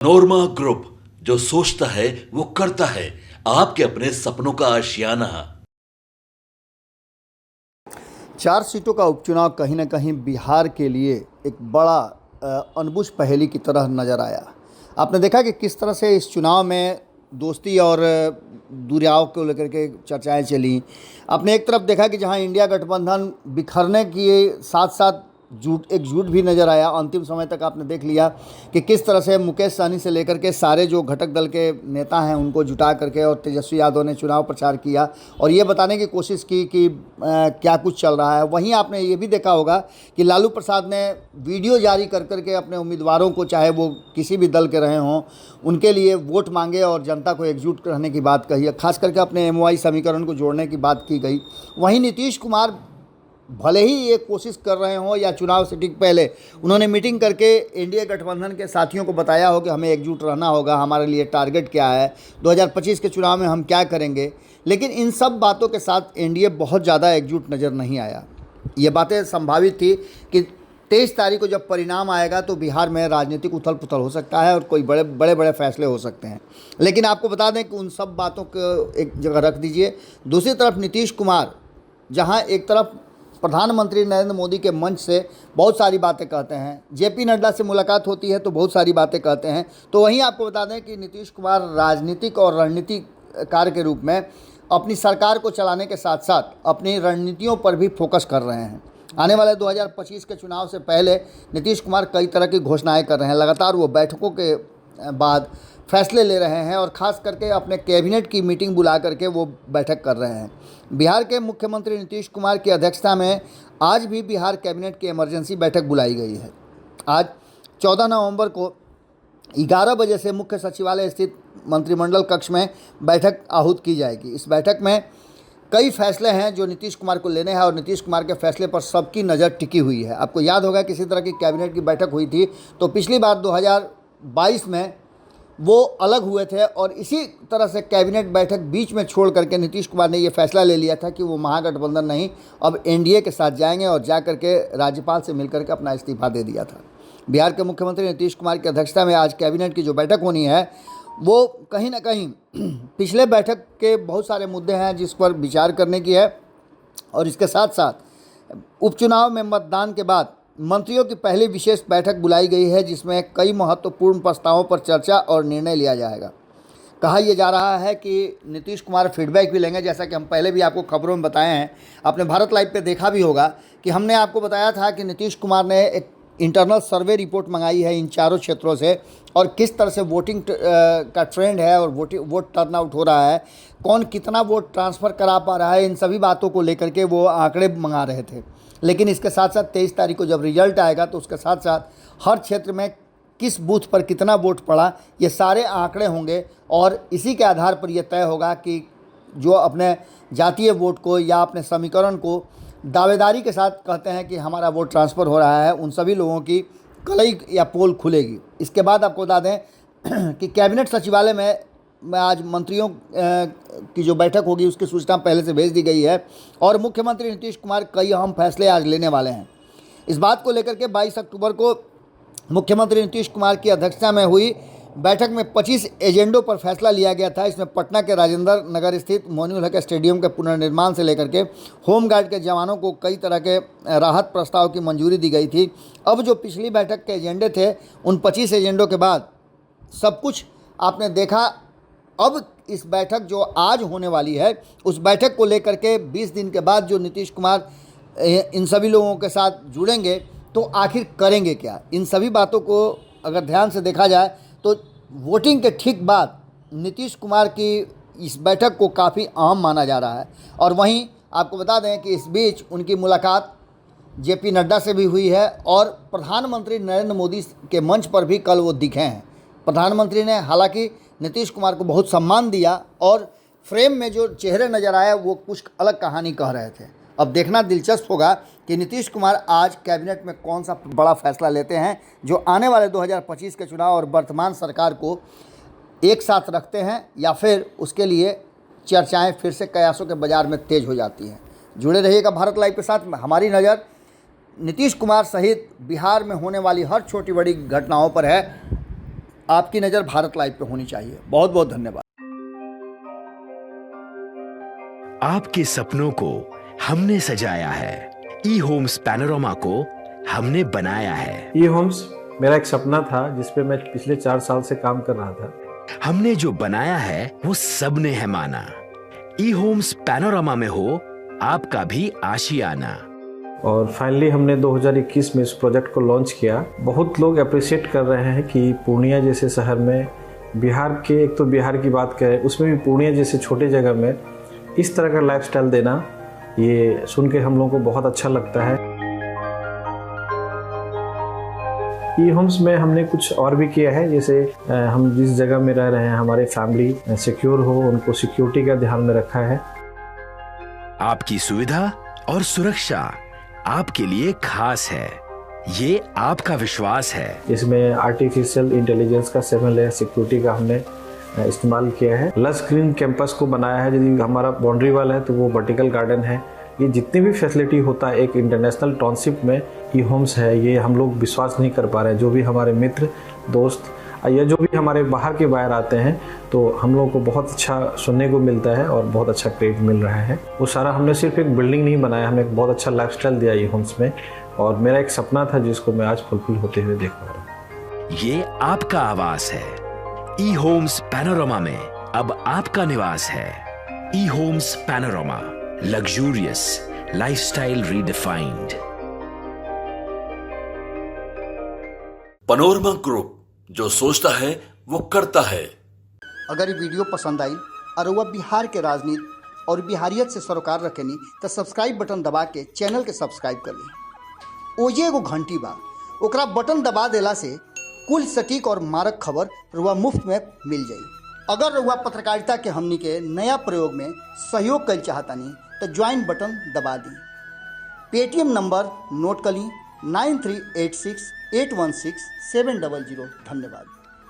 नोरमा group, जो सोचता है वो करता है। आपके अपने सपनों का आशियाना। 4 सीटों का उपचुनाव कहीं न कहीं बिहार के लिए एक बड़ा अनबुझ पहेली की तरह नज़र आया। आपने देखा कि किस तरह से इस चुनाव में दोस्ती और दुरियाव को लेकर के चर्चाएं चलीं। आपने एक तरफ देखा कि जहां इंडिया गठबंधन बिखरने के साथ-साथ एकजुट भी नज़र आया। अंतिम समय तक आपने देख लिया कि किस तरह से मुकेश सहनी से लेकर के सारे जो घटक दल के नेता हैं उनको जुटा करके और तेजस्वी यादव ने चुनाव प्रचार किया और ये बताने की कोशिश की कि क्या कुछ चल रहा है। वहीं आपने ये भी देखा होगा कि लालू प्रसाद ने वीडियो जारी कर करके अपने उम्मीदवारों को, चाहे वो किसी भी दल के रहे हों, उनके लिए वोट मांगे और जनता को एकजुट रहने की बात कही है। खास करके अपने एमओआई समीकरण को जोड़ने की बात की गई। वहीं नीतीश कुमार भले ही ये कोशिश कर रहे हों या चुनाव से ठीक पहले उन्होंने मीटिंग करके एनडीए गठबंधन के साथियों को बताया हो कि हमें एकजुट रहना होगा, हमारे लिए टारगेट क्या है, 2025 के चुनाव में हम क्या करेंगे, लेकिन इन सब बातों के साथ एनडीए बहुत ज़्यादा एकजुट नज़र नहीं आया। ये बातें संभावित थी कि 23 तारीख को जब परिणाम आएगा तो बिहार में राजनीतिक उथल पुथल हो सकता है और कोई बड़े बड़े फैसले हो सकते हैं। लेकिन आपको बता दें कि उन सब बातों को एक जगह रख दीजिए। दूसरी तरफ नीतीश कुमार, जहाँ एक तरफ प्रधानमंत्री नरेंद्र मोदी के मंच से बहुत सारी बातें कहते हैं, जेपी नड्डा से मुलाकात होती है तो बहुत सारी बातें कहते हैं, तो वहीं आपको बता दें कि नीतीश कुमार राजनीतिक और रणनीतिकार के रूप में अपनी सरकार को चलाने के साथ साथ अपनी रणनीतियों पर भी फोकस कर रहे हैं। आने वाले 2025 के चुनाव से पहले नीतीश कुमार कई तरह की घोषणाएं कर रहे हैं। लगातार वो बैठकों के बाद फैसले ले रहे हैं और ख़ास करके अपने कैबिनेट की मीटिंग बुला करके वो बैठक कर रहे हैं। बिहार के मुख्यमंत्री नीतीश कुमार की अध्यक्षता में आज भी बिहार कैबिनेट की इमरजेंसी बैठक बुलाई गई है। आज 14 नवंबर को 11 बजे से मुख्य सचिवालय स्थित मंत्रिमंडल कक्ष में बैठक आहूत की जाएगी। इस बैठक में कई फैसले हैं जो नीतीश कुमार को लेने हैं और नीतीश कुमार के फैसले पर सबकी नज़र टिकी हुई है। आपको याद होगा किसी तरह की कैबिनेट की बैठक हुई थी तो पिछली बार 2022 में वो अलग हुए थे और इसी तरह से कैबिनेट बैठक बीच में छोड़ करके नीतीश कुमार ने ये फैसला ले लिया था कि वो महागठबंधन नहीं, अब एनडीए के साथ जाएंगे और जा करके राज्यपाल से मिलकर के अपना इस्तीफा दे दिया था। बिहार के मुख्यमंत्री नीतीश कुमार की अध्यक्षता में आज कैबिनेट की जो बैठक होनी है वो कहीं ना कहीं पिछले बैठक के बहुत सारे मुद्दे हैं जिस पर विचार करने की है और इसके साथ साथ उपचुनाव में मतदान के बाद मंत्रियों की पहली विशेष बैठक बुलाई गई है जिसमें कई महत्वपूर्ण प्रस्तावों पर चर्चा और निर्णय लिया जाएगा। कहा यह जा रहा है कि नीतीश कुमार फीडबैक भी लेंगे, जैसा कि हम पहले भी आपको खबरों में बताए हैं। आपने भारत लाइव पे देखा भी होगा कि हमने आपको बताया था कि नीतीश कुमार ने एक इंटरनल सर्वे रिपोर्ट मंगाई है इन चारों क्षेत्रों से और किस तरह से वोटिंग का ट्रेंड है और वोट टर्नआउट हो रहा है, कौन कितना वोट ट्रांसफ़र करा पा रहा है, इन सभी बातों को लेकर के वो आंकड़े मंगा रहे थे। लेकिन इसके साथ साथ 23 तारीख को जब रिजल्ट आएगा तो उसके साथ साथ हर क्षेत्र में किस बूथ पर कितना वोट पड़ा, ये सारे आंकड़े होंगे और इसी के आधार पर यह तय होगा कि जो अपने जातीय वोट को या अपने समीकरण को दावेदारी के साथ कहते हैं कि हमारा वोट ट्रांसफ़र हो रहा है, उन सभी लोगों की कलई या पोल खुलेगी। इसके बाद आपको बता दें कि कैबिनेट सचिवालय में आज मंत्रियों की जो बैठक होगी उसकी सूचना पहले से भेज दी गई है और मुख्यमंत्री नीतीश कुमार कई अहम फैसले आज लेने वाले हैं। इस बात को लेकर के 22 अक्टूबर को मुख्यमंत्री नीतीश कुमार की अध्यक्षता में हुई बैठक में 25 एजेंडों पर फैसला लिया गया था। इसमें पटना के राजेंद्र नगर स्थित मोइनुल हक स्टेडियम के पुनर्निर्माण से लेकर के होमगार्ड के जवानों को कई तरह के राहत प्रस्ताव की मंजूरी दी गई थी। अब जो पिछली बैठक के एजेंडे थे उन 25 एजेंडों के बाद सब कुछ आपने देखा। अब इस बैठक जो आज होने वाली है उस बैठक को लेकर के 20 दिन के बाद जो नीतीश कुमार इन सभी लोगों के साथ जुड़ेंगे तो आखिर करेंगे क्या, इन सभी बातों को अगर ध्यान से देखा जाए तो वोटिंग के ठीक बाद नीतीश कुमार की इस बैठक को काफ़ी अहम माना जा रहा है। और वहीं आपको बता दें कि इस बीच उनकी मुलाकात जेपी नड्डा से भी हुई है और प्रधानमंत्री नरेंद्र मोदी के मंच पर भी कल वो दिखे हैं। प्रधानमंत्री ने हालांकि नीतीश कुमार को बहुत सम्मान दिया और फ्रेम में जो चेहरे नज़र आए वो कुछ अलग कहानी कह रहे थे। अब देखना दिलचस्प होगा कि नीतीश कुमार आज कैबिनेट में कौन सा बड़ा फैसला लेते हैं जो आने वाले 2025 के चुनाव और वर्तमान सरकार को एक साथ रखते हैं या फिर उसके लिए चर्चाएं फिर से कयासों के बाज़ार में तेज हो जाती हैं। जुड़े रहिएगा भारत लाइव के साथ। हमारी नज़र नीतीश कुमार सहित बिहार में होने वाली हर छोटी बड़ी घटनाओं पर है। आपकी नज़र भारत लाइव पे होनी चाहिए। बहुत बहुत धन्यवाद। आपके सपनों को हमने सजाया है, ई होम्स पैनोरामा को हमने बनाया है। ई होम्स मेरा एक सपना था जिस पे मैं पिछले 4 साल से काम कर रहा था। हमने जो बनाया है वो सबने है माना। ई होम्स पैनोरामा में हो आपका भी आशियाना। और फाइनली हमने 2021 में इस प्रोजेक्ट को लॉन्च किया। बहुत लोग अप्रिशिएट कर रहे हैं कि पूर्णिया जैसे शहर में, बिहार के, एक तो बिहार की बात करें उसमें भी पूर्णिया जैसे छोटे जगह में इस तरह का लाइफस्टाइल देना, ये सुन के हम लोगों को बहुत अच्छा लगता है। ई होम्स में हमने कुछ और भी किया है, जैसे हम जिस जगह में रह रहे हैं हमारे फैमिली सिक्योर हो, उनको सिक्योरिटी का ध्यान में रखा है। आपकी सुविधा और सुरक्षा आपके लिए खास है, ये आपका विश्वास है। इसमें आर्टिफिशियल इंटेलिजेंस का 7 लेयर सिक्योरिटी का हमने इस्तेमाल किया है। लस ग्रीन कैंपस को बनाया है। यदि हमारा बाउंड्री वाल है तो वो वर्टिकल गार्डन है। ये जितनी भी फैसिलिटी होता है एक इंटरनेशनल टाउनशिप में, ई होम्स है, ये हम लोग विश्वास नहीं कर पा रहे हैं। जो भी हमारे मित्र दोस्त या जो भी हमारे बाहर के बाहर आते हैं तो हम लोगों को बहुत अच्छा सुनने को मिलता है और बहुत अच्छा क्रेडिट मिल रहा है। वो सारा हमने सिर्फ एक बिल्डिंग नहीं बनाया, हमें एक बहुत अच्छा लाइफस्टाइल दिया ई होम्स में, और मेरा एक सपना था जिसको मैं आज फुलफिल होते हुए देख पा रहा हूँ। ये आपका आवास है। ई होम्स पैनोरामा में अब आपका निवास है। E homes panorama, luxurious lifestyle redefined. Panorama group, जो सोचता है वो करता है। अगर ये वीडियो पसंद आई और वह बिहार के राजनीति और बिहारियत से सरोकार रखेनी तो सब्सक्राइब बटन दबा के चैनल के सब्सक्राइब कर ली। ओजे एगो घंटी बा, ओकरा बटन दबा देला से कुल सटीक और मारक खबर रुआ मुफ्त में मिल जाई। अगर रुआ पत्रकारिता के हमनी के नया प्रयोग में सहयोग कर चाहतानी तो ज्वाइन बटन दबा दी। पेटीएम नंबर नोट कर ली 9386 816 700। धन्यवाद।